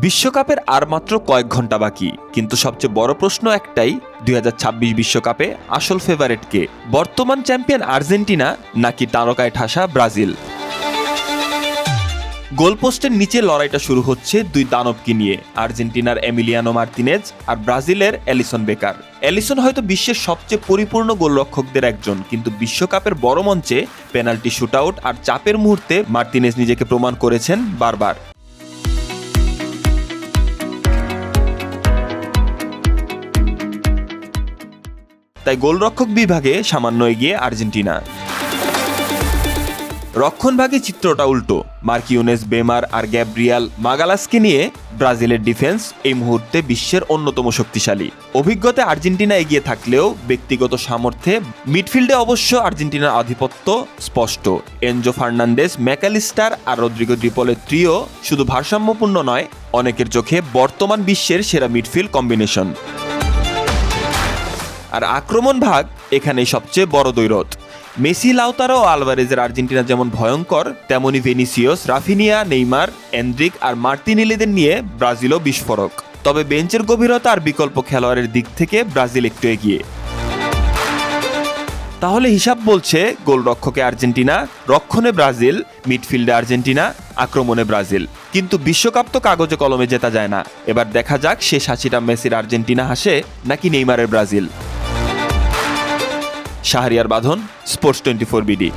বিশ্বকাপের আর মাত্র কয়েক ঘন্টা বাকি, কিন্তু সবচেয়ে বড় প্রশ্ন একটাই, 2026 বিশ্বকাপে আসল ফেভারিট কে? বর্তমান চ্যাম্পিয়ন আর্জেন্টিনা নাকি তারকায় ঠাসা ব্রাজিল? গোলপোস্টের নিচে লড়াইটা শুরু হচ্ছে দুই দানবকে নিয়ে, আর্জেন্টিনার এমিলিয়ানো মার্তিনেজ আর ব্রাজিলের এলিসন বেকার। এলিসন হয়তো বিশ্বের সবচেয়ে পরিপূর্ণ গোলরক্ষকদের একজন, কিন্তু বিশ্বকাপের বড় মঞ্চে পেনাল্টি শুটআউট আর চাপের মুহূর্তে মার্তিনেজ নিজেকে প্রমাণ করেছেন বারবার। তাই গোলরক্ষক বিভাগে সামান্য এগিয়ে আর্জেন্টিনা। রক্ষণভাগে চিত্রটা উল্টো, মার্কিউনেস বেমার আর গ্যাব্রিয়াল মাগালাসকে নিয়ে ব্রাজিলের ডিফেন্স এই মুহূর্তে বিশ্বের অন্যতম শক্তিশালী। অভিজ্ঞতায় আর্জেন্টিনা এগিয়ে থাকলেও ব্যক্তিগত সামর্থ্যে মিডফিল্ডে অবশ্য আর্জেন্টিনার আধিপত্য স্পষ্ট। এনজো ফার্নান্দেজ, ম্যাকালিস্টার আর রদ্রিগো ড্রিপলের ট্রিও শুধু ভারসাম্যপূর্ণ নয়, অনেকের চোখে বর্তমান বিশ্বের সেরা মিডফিল্ড কম্বিনেশন। আর আক্রমণ ভাগ এখানেই সবচেয়ে বড় দ্বৈরথ। মেসি, লাউতারো ও আলভারেজের আর্জেন্টিনা যেমন ভয়ঙ্কর, তেমনি ভেনিসিয়াস, রাফিনিয়া, নেইমার, এন্ড্রিক আর মার্তিনেলিদের নিয়ে ব্রাজিলও বিস্ফোরক। তবে বেঞ্চের গভীরতা আর বিকল্প খেলোয়াড়ের দিক থেকে ব্রাজিল একটু এগিয়ে। তাহলে হিসাব বলছে গোলরক্ষকে আর্জেন্টিনা, রক্ষণে ব্রাজিল, মিডফিল্ডে আর্জেন্টিনা, আক্রমণে ব্রাজিল। কিন্তু বিশ্বকাপ তো কাগজে কলমে জেতা যায় না। এবার দেখা যাক শেষ হাসিটা মেসির আর্জেন্টিনা হাসে নাকি নেইমারের ব্রাজিল। শাহরিয়ার বাঁধন, স্পোর্টস 24 বিডি।